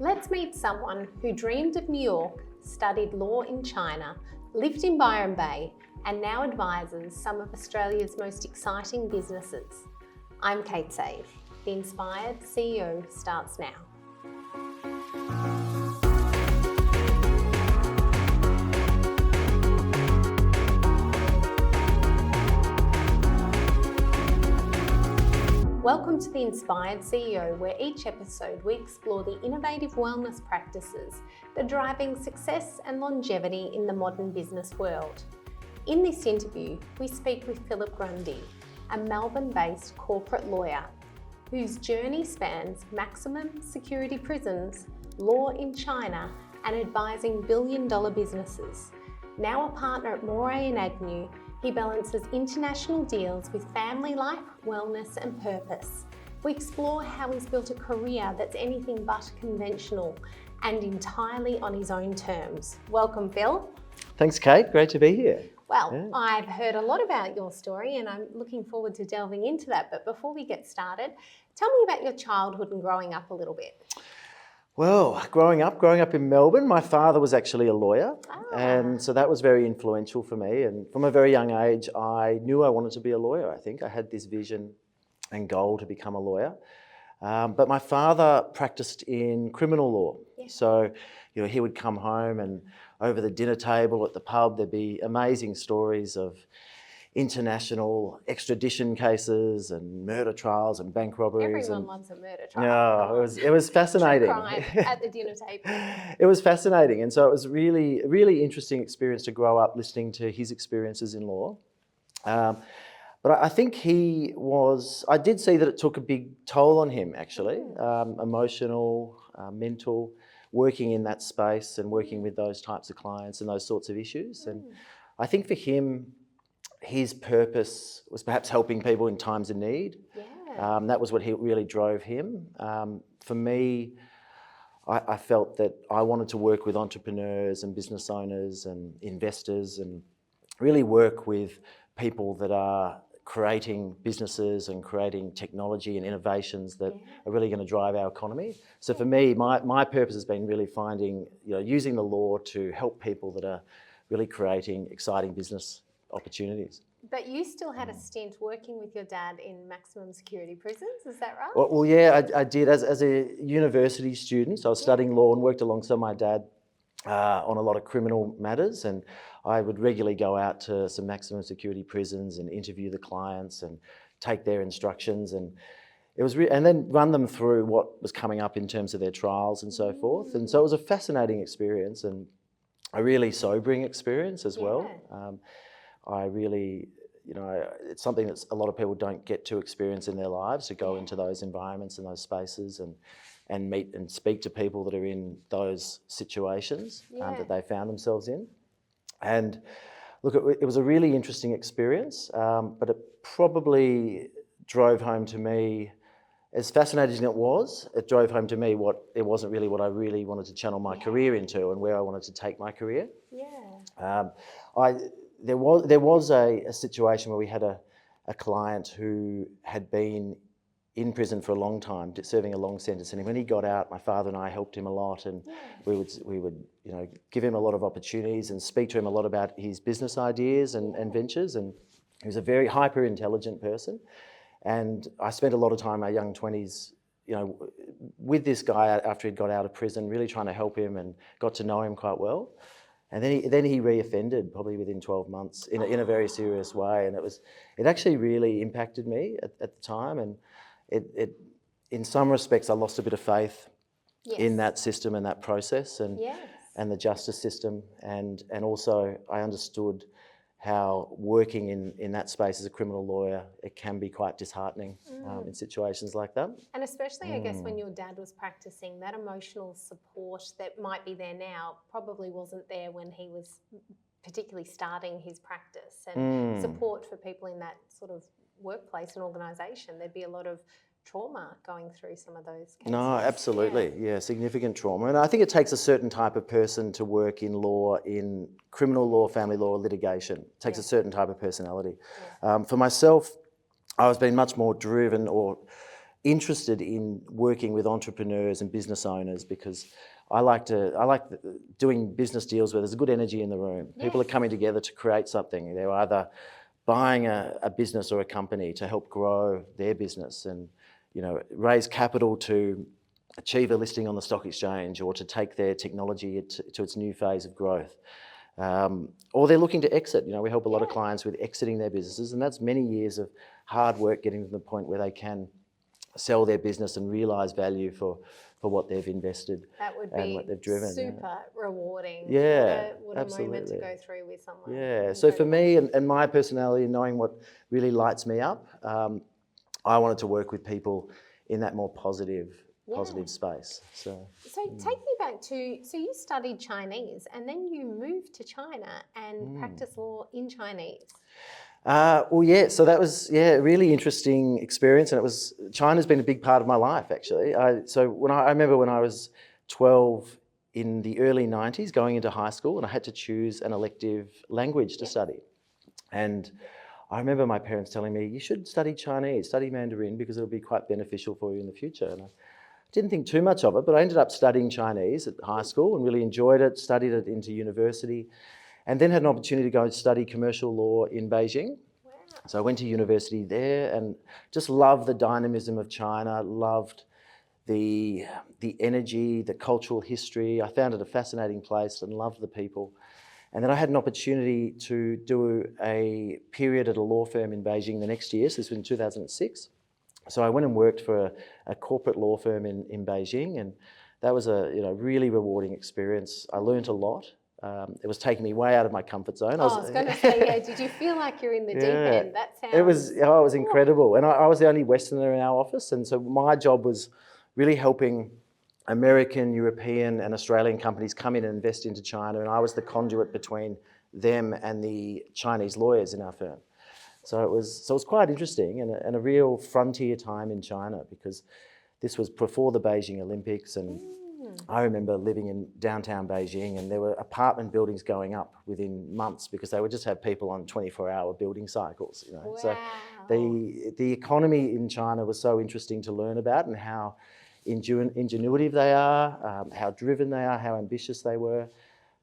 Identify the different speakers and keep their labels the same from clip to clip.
Speaker 1: Let's meet someone who dreamed of New York, studied law in China, lived in Byron Bay, and now advises some of Australia's most exciting businesses. I'm Kate Save. The Inspired CEO starts now. Welcome to The Inspired CEO, where each episode we explore the innovative wellness practices that are driving success and longevity in the modern business world. In this interview, we speak with Phillip Grundy, a Melbourne-based corporate lawyer whose journey spans maximum security prisons, law in China, and advising billion-dollar businesses. Now a partner at Moray Agnew, he balances international deals with family life, wellness and purpose. We explore how he's built a career that's anything but conventional and entirely on his own terms. Welcome, Phil.
Speaker 2: Thanks, Kate. Great to be here.
Speaker 1: Well, I've heard a lot about your story and I'm looking forward to delving into that. But before we get started, tell me about your childhood and growing up a little bit.
Speaker 2: Well, growing up in Melbourne, my father was actually a lawyer, and so that was very influential for me. And from a very young age, I knew I wanted to be a lawyer. I think I had this vision and goal to become a lawyer. But my father practiced in criminal law. Yeah. So, he would come home and over the dinner table at the pub, there'd be amazing stories of international extradition cases and murder trials and bank robberies.
Speaker 1: Everyone loves a murder trial.
Speaker 2: Yeah, it was fascinating.
Speaker 1: Crime at the dinner table.
Speaker 2: It was fascinating, and so it was really interesting experience to grow up listening to his experiences in law. But I think I did see that it took a big toll on him actually, emotional, mental, working in that space and working with those types of clients and those sorts of issues. And I think for him, his purpose was perhaps helping people in times of need. Yeah. That was what really drove him. For me, I felt that I wanted to work with entrepreneurs and business owners and investors and really work with people that are creating businesses and creating technology and innovations that are really going to drive our economy. So for me, my purpose has been really finding, using the law to help people that are really creating exciting business opportunities.
Speaker 1: But you still had a stint working with your dad in maximum security prisons, is that right?
Speaker 2: Well, yeah, I did. As a university student, so I was studying law and worked alongside my dad on a lot of criminal matters, and I would regularly go out to some maximum security prisons and interview the clients and take their instructions, and it was and then run them through what was coming up in terms of their trials and so forth. And so it was a fascinating experience and a really sobering experience as well. I really, it's something that a lot of people don't get to experience in their lives, to go into those environments and those spaces and meet and speak to people that are in those situations that they found themselves in. And look, it was a really interesting experience, but it probably drove home to me, as fascinating as it drove home to me it wasn't really what I really wanted to channel my career into and where I wanted to take my career. Yeah. There was a situation where we had a client who had been in prison for a long time, serving a long sentence, and when he got out, my father and I helped him a lot, and we would give him a lot of opportunities and speak to him a lot about his business ideas and ventures. And he was a very hyper intelligent person, and I spent a lot of time in my young 20s with this guy after he'd got out of prison, really trying to help him and got to know him quite well. And then he reoffended probably within 12 months in a very serious way, and it actually really impacted me at the time, and it in some respects I lost a bit of faith in that system and that process and the justice system, and also I understood how working in that space as a criminal lawyer, it can be quite disheartening in situations like that.
Speaker 1: And especially, I guess, when your dad was practicing, that emotional support that might be there now probably wasn't there when he was particularly starting his practice, and support for people in that sort of workplace and organisation. There'd be a lot of trauma going through some of those cases.
Speaker 2: No, absolutely. Yeah, significant trauma. And I think it takes a certain type of person to work in law, in criminal law, family law, litigation. It takes a certain type of personality. For myself, I was being much more driven or interested in working with entrepreneurs and business owners because I like doing business deals where there's good energy in the room.
Speaker 1: Yes.
Speaker 2: People are coming together to create something. They're either buying a business or a company to help grow their business and, raise capital to achieve a listing on the stock exchange or to take their technology to its new phase of growth. Or they're looking to exit. We help a lot of clients with exiting their businesses, and that's many years of hard work getting to the point where they can sell their business and realise value for what they've invested and what they've driven.
Speaker 1: Super rewarding.
Speaker 2: Yeah,
Speaker 1: what a
Speaker 2: absolutely.
Speaker 1: moment to go through with someone.
Speaker 2: Yeah, so for me and my personality and knowing what really lights me up, I wanted to work with people in that more positive space. So
Speaker 1: take me back to, so you studied Chinese and then you moved to China and practiced law in Chinese.
Speaker 2: So that was a really interesting experience, and China's been a big part of my life actually. I remember when I was 12 in the early 90s going into high school, and I had to choose an elective language to study. And I remember my parents telling me, you should study Chinese, study Mandarin because it'll be quite beneficial for you in the future. And I didn't think too much of it, but I ended up studying Chinese at high school and really enjoyed it, studied it into university, and then had an opportunity to go and study commercial law in Beijing.
Speaker 1: Wow.
Speaker 2: So I went to university there and just loved the dynamism of China, loved the energy, the cultural history. I found it a fascinating place and loved the people. And then I had an opportunity to do a period at a law firm in Beijing the next year, so this was in 2006. So I went and worked for a corporate law firm in Beijing, and that was a really rewarding experience. I learned a lot. It was taking me way out of my comfort zone.
Speaker 1: I was going to say, did you feel like you're in the deep end? That sounds...
Speaker 2: It was incredible. And I was the only Westerner in our office, and so my job was really helping American, European and Australian companies come in and invest into China, and I was the conduit between them and the Chinese lawyers in our firm. So it was quite interesting and a real frontier time in China, because this was before the Beijing Olympics, and I remember living in downtown Beijing, and there were apartment buildings going up within months because they would just have people on 24-hour building cycles.
Speaker 1: Wow.
Speaker 2: So the economy in China was so interesting to learn about, and how ingenuitive they are, how driven they are, how ambitious they were.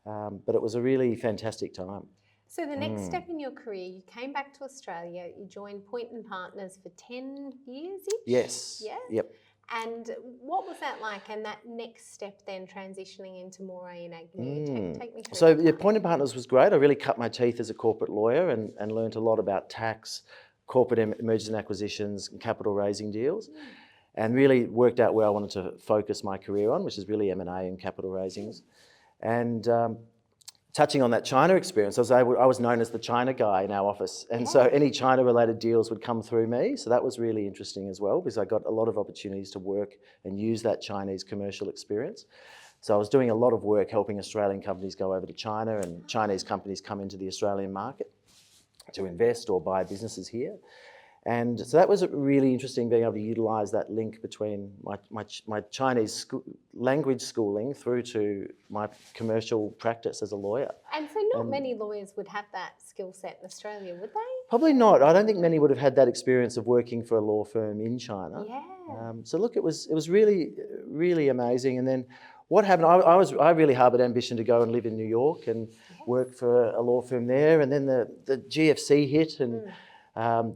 Speaker 2: But it was a really fantastic time.
Speaker 1: So the next step in your career, you came back to Australia, you joined Point & Partners for 10 years-ish?
Speaker 2: Yes.
Speaker 1: Yeah?
Speaker 2: Yep.
Speaker 1: And what was that like, and that next step then transitioning into Moray Agnew? Take me through that.
Speaker 2: So Point & Partners was great. I really cut my teeth as a corporate lawyer and learned a lot about tax, corporate mergers and acquisitions, and capital raising deals. And really worked out where I wanted to focus my career on, which is really M&A and capital raisings. And touching on that China experience, I was known as the China guy in our office. And so any China-related deals would come through me. So that was really interesting as well, because I got a lot of opportunities to work and use that Chinese commercial experience. So I was doing a lot of work helping Australian companies go over to China, and Chinese companies come into the Australian market to invest or buy businesses here. And so that was really interesting, being able to utilise that link between my Chinese language schooling through to my commercial practice as a lawyer.
Speaker 1: And so not many lawyers would have that skill set in Australia, would they?
Speaker 2: Probably not. I don't think many would have had that experience of working for a law firm in China.
Speaker 1: Yeah.
Speaker 2: So look, it was really, really amazing. And then what happened, I really harboured ambition to go and live in New York and work for a law firm there. And then the GFC hit, and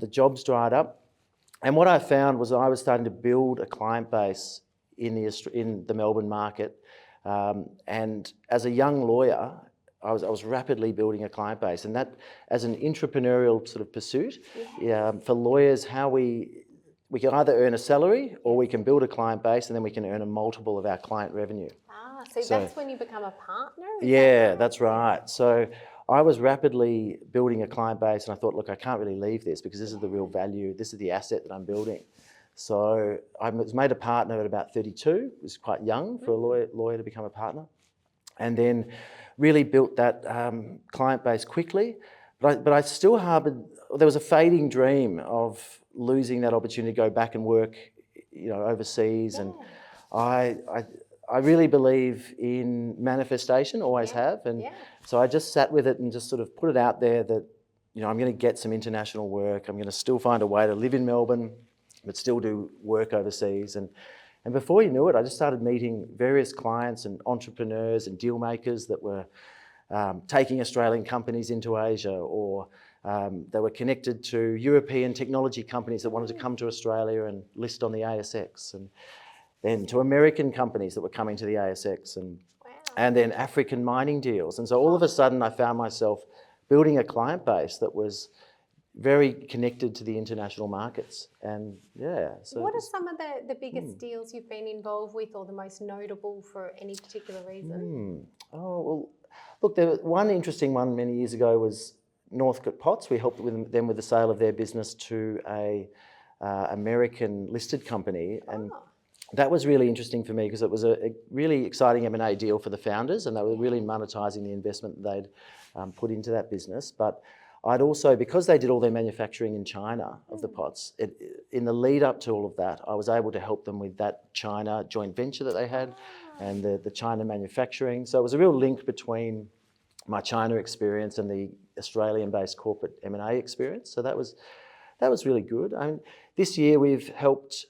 Speaker 2: the jobs dried up. And what I found was I was starting to build a client base in the Melbourne market. And as a young lawyer, I was rapidly building a client base. And that, as an entrepreneurial sort of pursuit, for lawyers, how we can either earn a salary or we can build a client base, and then we can earn a multiple of our client revenue.
Speaker 1: So that's when you become a partner?
Speaker 2: That's right. So I was rapidly building a client base, and I thought, look, I can't really leave this because this is the real value. This is the asset that I'm building. So I was made a partner at about 32. It was quite young for a lawyer to become a partner. And then really built that client base quickly. But I still harboured, there was a fading dream of losing that opportunity to go back and work, overseas. And I really believe in manifestation, always have. And so I just sat with it and just sort of put it out there that, I'm going to get some international work. I'm going to still find a way to live in Melbourne, but still do work overseas. And before you knew it, I just started meeting various clients and entrepreneurs and deal makers that were taking Australian companies into Asia, or they were connected to European technology companies that wanted to come to Australia and list on the ASX, and then to American companies that were coming to the ASX, and then African mining deals. And so all of a sudden I found myself building a client base that was very connected to the international markets. And yeah. So
Speaker 1: what are some of the biggest deals you've been involved with, or the most notable for any particular reason?
Speaker 2: Oh, well, look, there was one interesting one many years ago was Northcote Potts. We helped them with the sale of their business to a American listed company, and that was really interesting for me because it was a really exciting M&A deal for the founders, and they were really monetising the investment that they'd put into that business. But I'd also, because they did all their manufacturing in China of the pots, in the lead up to all of that, I was able to help them with that China joint venture that they had and the China manufacturing. So it was a real link between my China experience and the Australian-based corporate M&A experience. So that was really good. I mean, this year we've helped,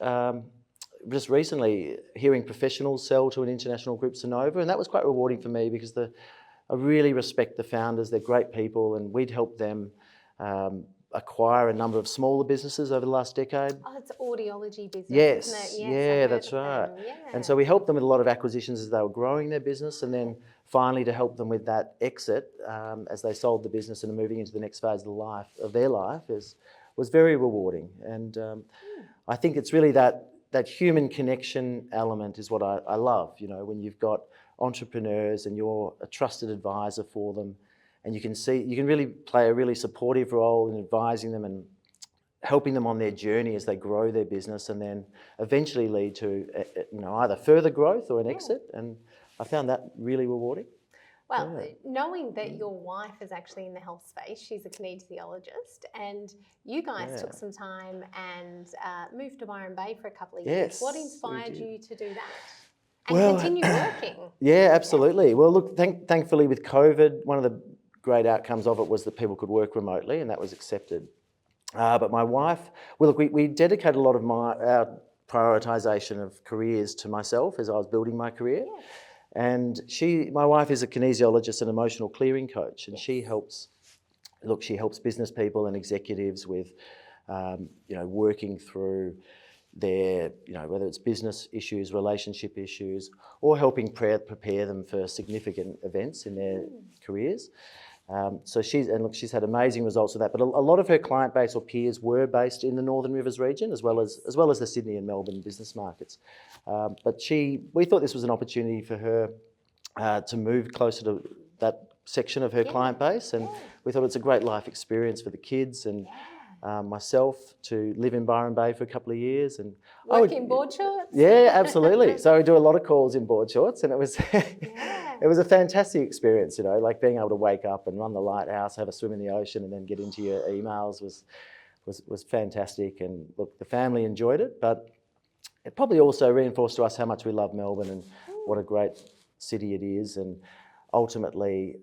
Speaker 2: just recently, Hearing Professionals sell to an international group, Sonova, and that was quite rewarding for me because I really respect the founders. They're great people, and we'd helped them acquire a number of smaller businesses over the last decade.
Speaker 1: Oh, it's audiology business,
Speaker 2: Yes,
Speaker 1: isn't it?
Speaker 2: yeah, that's right.
Speaker 1: Yeah.
Speaker 2: And so we helped them with a lot of acquisitions as they were growing their business, and then finally to help them with that exit as they sold the business and are moving into the next phase of their life was very rewarding. And I think it's really that human connection element is what I love, you know, when you've got entrepreneurs and you're a trusted advisor for them, and you can really play a really supportive role in advising them and helping them on their journey as they grow their business, and then eventually lead to either further growth or an exit. And I found that really rewarding.
Speaker 1: Well, knowing that your wife is actually in the health space, she's a kinesiologist, and you guys took some time and moved to Byron Bay for a couple of years.
Speaker 2: Yes,
Speaker 1: what inspired you to do that? And
Speaker 2: Well,
Speaker 1: continue working?
Speaker 2: Yeah, absolutely. Well, look, thankfully with COVID, one of the great outcomes of it was that people could work remotely, and that was accepted. But my wife, we dedicated a lot of our prioritisation of careers to myself as I was building my career.
Speaker 1: Yeah.
Speaker 2: And my wife is a kinesiologist and emotional clearing coach, and she helps business people and executives with, working through their, whether it's business issues, relationship issues, or helping prepare them for significant events in their careers. So she's had amazing results with that. But a lot of her client base or peers were based in the Northern Rivers region, as well as the Sydney and Melbourne business markets. But we thought this was an opportunity for her to move closer to that section of her client base, and we thought it's a great life experience for the kids and myself to live in Byron Bay for a couple of years. And
Speaker 1: Work in board shorts?
Speaker 2: Yeah, absolutely. So we do a lot of calls in board shorts, and it was it was a fantastic experience, like being able to wake up and run the lighthouse, have a swim in the ocean, and then get into your emails was fantastic. And look, the family enjoyed it, but it probably also reinforced to us how much we love Melbourne and what a great city it is. And ultimately,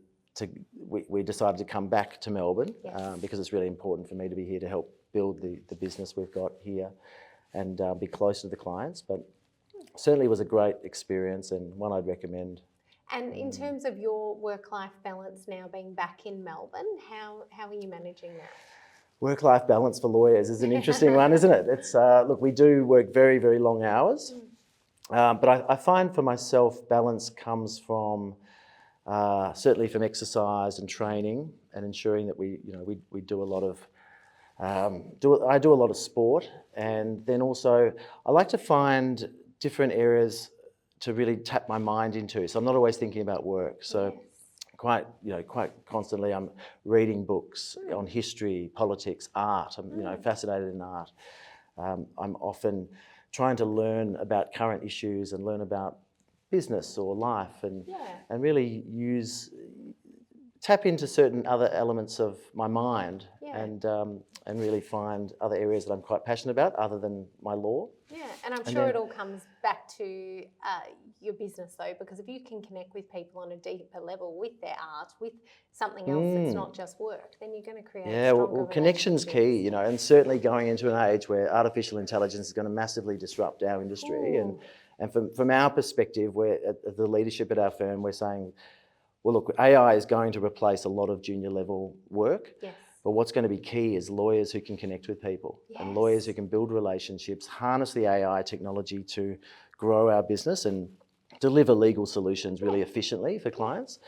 Speaker 2: we decided to come back to Melbourne because it's really important for me to be here to help build the business we've got here and be close to the clients. But certainly it was a great experience and one I'd recommend.
Speaker 1: And in terms of your work-life balance now being back in Melbourne, how are you managing that?
Speaker 2: Work-life balance for lawyers is an interesting one, isn't it? It's look, we do work very, very long hours, but I find for myself balance comes from certainly from exercise and training and ensuring that we do a lot of I do a lot of sport, and then also I like to find different areas to really tap my mind into. So I'm not always thinking about work. So quite constantly I'm reading books on history, politics, art. I'm fascinated in art. I'm often trying to learn about current issues and learn about business or life and really tap into certain other elements of my mind
Speaker 1: Yeah.
Speaker 2: and really find other areas that I'm quite passionate about other than my law.
Speaker 1: Yeah, and I'm
Speaker 2: And
Speaker 1: sure
Speaker 2: then-
Speaker 1: it all comes back to your business though, because if you can connect with people on a deeper level with their art, with something else that's not just work, then you're going to create
Speaker 2: Yeah,
Speaker 1: stronger
Speaker 2: well, connection's key, you know, and certainly going into an age where artificial intelligence is going to massively disrupt our industry.
Speaker 1: Ooh.
Speaker 2: And from our perspective, we're at the leadership at our firm, we're saying, well, look, AI is going to replace a lot of junior level work.
Speaker 1: Yes.
Speaker 2: But what's going to be key is lawyers who can connect with people and lawyers who can build relationships, harness the AI technology to grow our business and deliver legal solutions really efficiently for clients,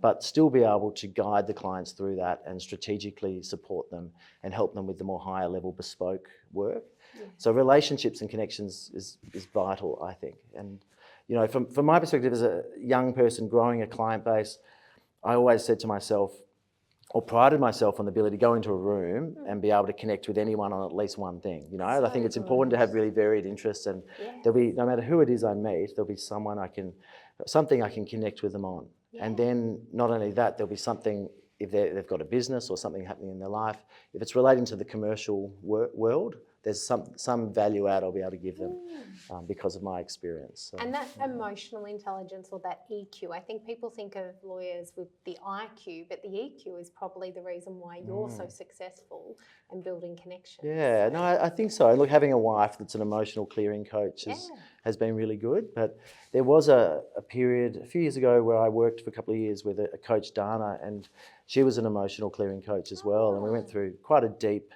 Speaker 2: but still be able to guide the clients through that and strategically support them and help them with the more higher level bespoke work.
Speaker 1: Yeah.
Speaker 2: So relationships and connections is vital, I think. And, you know, from my perspective as a young person growing a client base, I always said to myself, or prided myself on the ability to go into a room and be able to connect with anyone on at least one thing. You know, I think it's important to have really varied interests, and there'll be, no matter who it is I meet, there'll be something I can connect with them on. And then not only that, there'll be something, if they've got a business or something happening in their life, if it's relating to the commercial world, there's some value add I'll be able to give them because of my experience. So,
Speaker 1: And that emotional intelligence, or that EQ, I think people think of lawyers with the IQ, but the EQ is probably the reason why you're so successful and building connections.
Speaker 2: Yeah, no, I think so. Look, having a wife that's an emotional clearing coach has been really good. But there was a period a few years ago where I worked for a couple of years with a coach, Dana, and she was an emotional clearing coach as well. And we went through quite a deep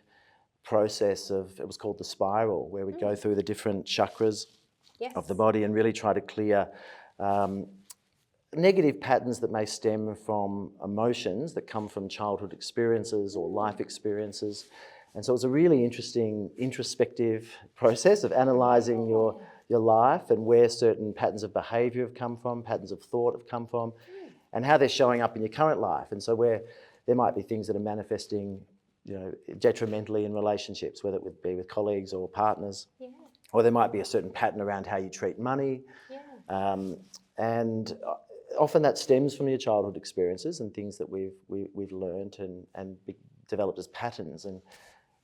Speaker 2: process of, it was called the spiral, where we go through the different chakras of the body and really try to clear negative patterns that may stem from emotions that come from childhood experiences or life experiences. And so it was a really interesting introspective process of analysing your life and where certain patterns of behaviour have come from, patterns of thought have come from, and how they're showing up in your current life. And so where there might be things that are manifesting, you know, detrimentally in relationships, whether it would be with colleagues or partners, or there might be a certain pattern around how you treat money. And often that stems from your childhood experiences and things that we've learned and developed as patterns. And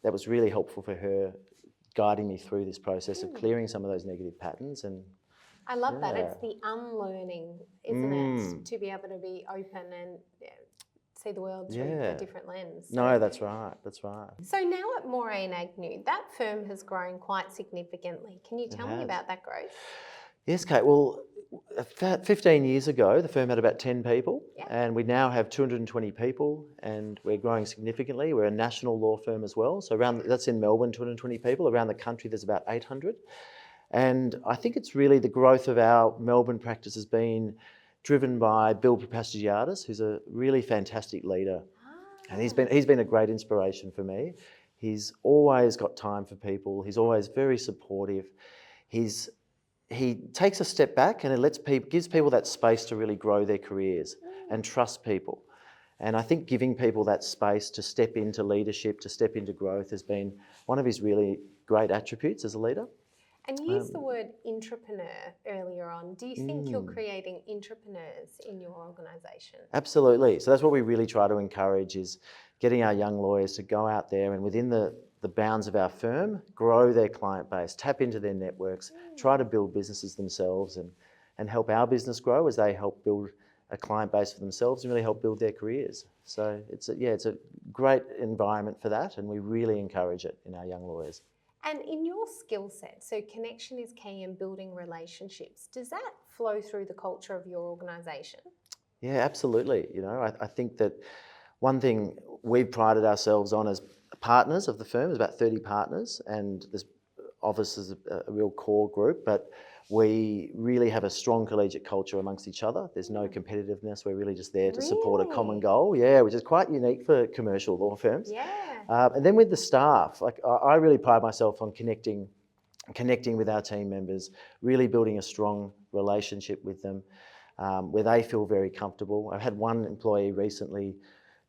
Speaker 2: that was really helpful for her, guiding me through this process of clearing some of those negative patterns. And
Speaker 1: I love that. It's the unlearning, isn't it? To be able to be open and see the world through a different lens. So,
Speaker 2: no, that's right. That's right.
Speaker 1: So now at Moray Agnew, that firm has grown quite significantly. Can you tell me about that growth?
Speaker 2: Yes, Kate. Well, about 15 years ago, the firm had about 10 people, and we now have 220 people, and we're growing significantly. We're a national law firm as well. So that's in Melbourne, 220 people. Around the country, there's about 800. And I think it's really the growth of our Melbourne practice has been driven by Bill Papastagiatis, who's a really fantastic leader. And he's been a great inspiration for me. He's always got time for people. He's always very supportive. He takes a step back and gives people that space to really grow their careers and trust people. And I think giving people that space to step into leadership, to step into growth, has been one of his really great attributes as a leader.
Speaker 1: And you used the word intrapreneur earlier on. Do you think you're creating intrapreneurs in your organisation?
Speaker 2: Absolutely. So that's what we really try to encourage, is getting our young lawyers to go out there and within the bounds of our firm, grow their client base, tap into their networks, try to build businesses themselves and help our business grow as they help build a client base for themselves and really help build their careers. So it's a great environment for that, and we really encourage it in our young lawyers.
Speaker 1: And in your skill set, so connection is key in building relationships. Does that flow through the culture of your organisation?
Speaker 2: Yeah, absolutely. You know, I think that one thing we've prided ourselves on as partners of the firm, there's about 30 partners, and there's obviously a real core group, but we really have a strong collegiate culture amongst each other. There's no competitiveness. We're really just there to support a common goal. Yeah, which is quite unique for commercial law firms.
Speaker 1: Yeah.
Speaker 2: And then with the staff, like I really pride myself on connecting with our team members, really building a strong relationship with them, where they feel very comfortable. I've had one employee recently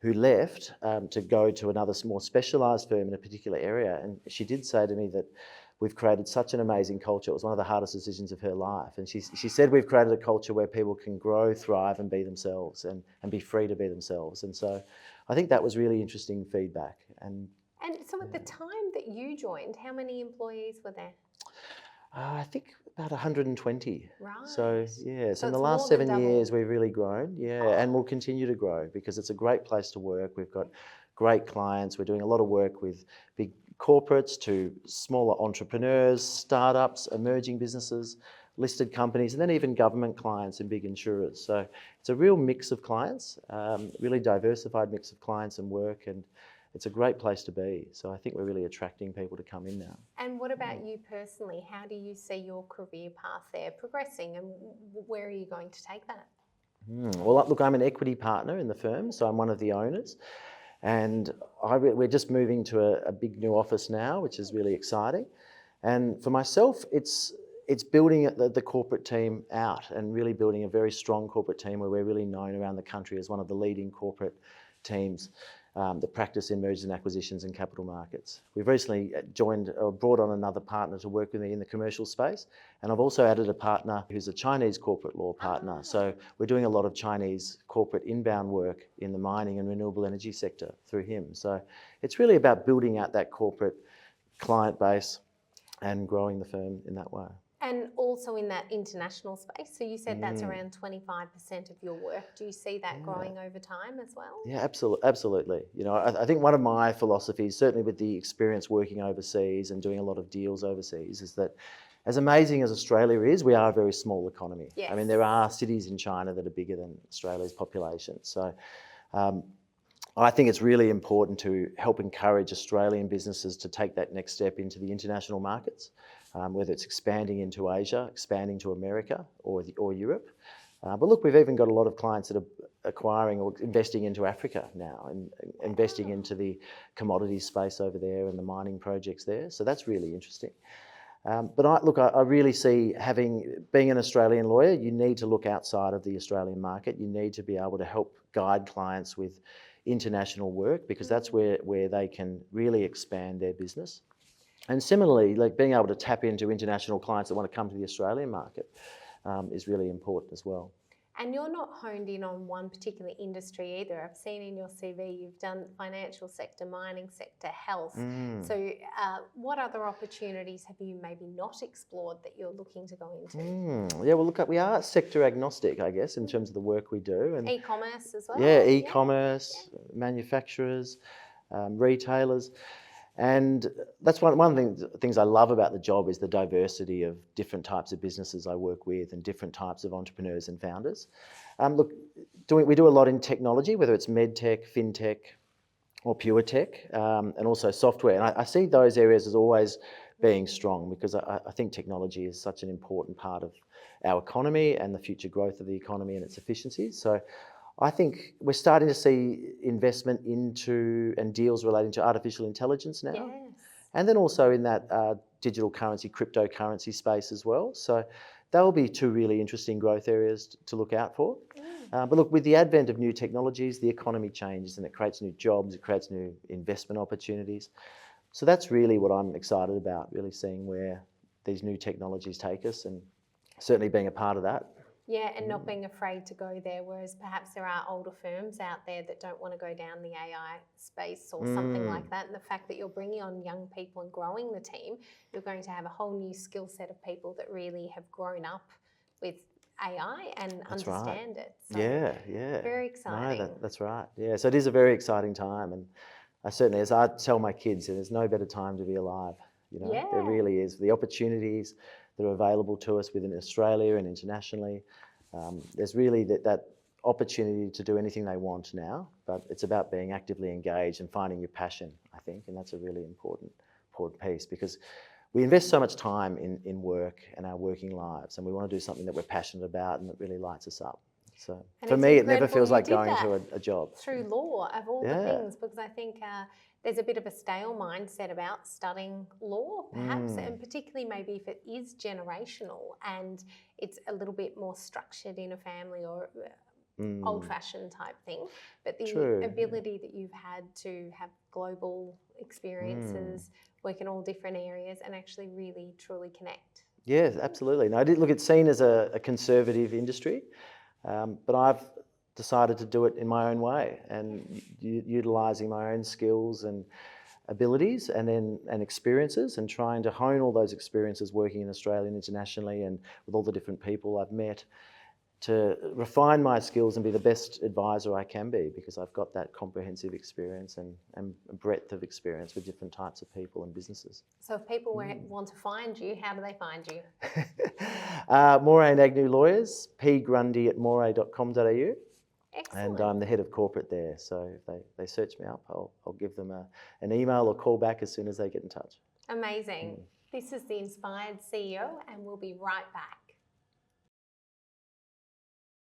Speaker 2: who left to go to another more specialised firm in a particular area, and she did say to me that we've created such an amazing culture. It was one of the hardest decisions of her life. And she said we've created a culture where people can grow, thrive and be themselves and be free to be themselves. And so I think that was really interesting feedback. And
Speaker 1: so at the time that you joined, how many employees were there?
Speaker 2: I think about 120.
Speaker 1: Right.
Speaker 2: So, yes,
Speaker 1: So
Speaker 2: in the
Speaker 1: it's
Speaker 2: last
Speaker 1: more than
Speaker 2: 7
Speaker 1: double.
Speaker 2: years, we've really grown, and we'll continue to grow because it's a great place to work. We've got great clients. We're doing a lot of work with big corporates to smaller entrepreneurs, startups, emerging businesses, listed companies, and then even government clients and big insurers. So it's a real mix of clients, really diversified mix of clients and work, and it's a great place to be. So I think we're really attracting people to come in now.
Speaker 1: And what about you personally? How do you see your career path there progressing, and where are you going to take that?
Speaker 2: Well, look, I'm an equity partner in the firm, so I'm one of the owners. And we're just moving to a big new office now, which is really exciting. And for myself, it's building the corporate team out and really building a very strong corporate team where we're really known around the country as one of the leading corporate teams that practice in mergers and acquisitions and capital markets. We've recently brought on another partner to work with me in the commercial space, and I've also added a partner who's a Chinese corporate law partner. So we're doing a lot of Chinese corporate inbound work in the mining and renewable energy sector through him. So it's really about building out that corporate client base and growing the firm in that way.
Speaker 1: And also in that international space. So you said that's around 25% of your work. Do you see that growing over time as well?
Speaker 2: Yeah, absolutely. You know, I think one of my philosophies, certainly with the experience working overseas and doing a lot of deals overseas, is that as amazing as Australia is, we are a very small economy.
Speaker 1: Yes.
Speaker 2: I mean, there are cities in China that are bigger than Australia's population. So I think it's really important to help encourage Australian businesses to take that next step into the international markets, whether it's expanding into Asia, expanding to America or Europe. But look, we've even got a lot of clients that are acquiring or investing into Africa now and investing into the commodities space over there and the mining projects there. So that's really interesting. But I really see being an Australian lawyer, you need to look outside of the Australian market. You need to be able to help guide clients with international work because that's where they can really expand their business. And similarly, like being able to tap into international clients that want to come to the Australian market is really important as well.
Speaker 1: And you're not honed in on one particular industry either. I've seen in your CV you've done financial sector, mining sector, health. So what other opportunities have you maybe not explored that you're looking to go into?
Speaker 2: Yeah, well, look, we are sector agnostic, I guess, in terms of the work we do. And
Speaker 1: E-commerce as well?
Speaker 2: Yeah, e-commerce, manufacturers, retailers. And that's one of the things I love about the job is the diversity of different types of businesses I work with and different types of entrepreneurs and founders. We do a lot in technology, whether it's medtech, fintech, or pure tech, and also software. And I see those areas as always being strong because I think technology is such an important part of our economy and the future growth of the economy and its efficiencies. So I think we're starting to see investment into and deals relating to artificial intelligence now.
Speaker 1: Yes.
Speaker 2: And then also in that digital currency, cryptocurrency space as well. So they'll be two really interesting growth areas to look out for. But look, with the advent of new technologies, the economy changes and it creates new jobs, it creates new investment opportunities. So that's really what I'm excited about, really seeing where these new technologies take us and certainly being a part of that.
Speaker 1: Yeah, and not being afraid to go there, whereas perhaps there are older firms out there that don't want to go down the AI space or something like that. And the fact that you're bringing on young people and growing the team, you're going to have a whole new skill set of people that really have grown up with AI and understand it. So
Speaker 2: yeah.
Speaker 1: very exciting.
Speaker 2: No, that's right. Yeah, so it is a very exciting time. And I certainly, as I tell my kids, there's no better time to be alive. You know, there really is. The opportunities that are available to us within Australia and internationally. There's really that opportunity to do anything they want now, but it's about being actively engaged and finding your passion, I think, and that's a really important piece because we invest so much time in work and our working lives, and we want to do something that we're passionate about and that really lights us up. So for me, it never feels like going to a job.
Speaker 1: Through law, of all the things, because I think there's a bit of a stale mindset about studying law, perhaps, and particularly maybe if it is generational and it's a little bit more structured in a family or old-fashioned type thing, but the
Speaker 2: True.
Speaker 1: ability that you've had to have global experiences, work in all different areas, and actually really truly connect.
Speaker 2: Yes, absolutely. Now, it's seen as a conservative industry, but I've decided to do it in my own way and utilising my own skills and abilities and experiences, and trying to hone all those experiences working in Australia and internationally and with all the different people I've met, to refine my skills and be the best advisor I can be, because I've got that comprehensive experience and breadth of experience with different types of people and businesses.
Speaker 1: So if people want to find you, how do they find you?
Speaker 2: Moray Agnew Lawyers, pgrundy@moray.com.au.
Speaker 1: Excellent.
Speaker 2: And I'm the head of corporate there, so if they search me up, I'll give them an email or call back as soon as they get in touch.
Speaker 1: Amazing. This is the Inspired CEO, and we'll be right back.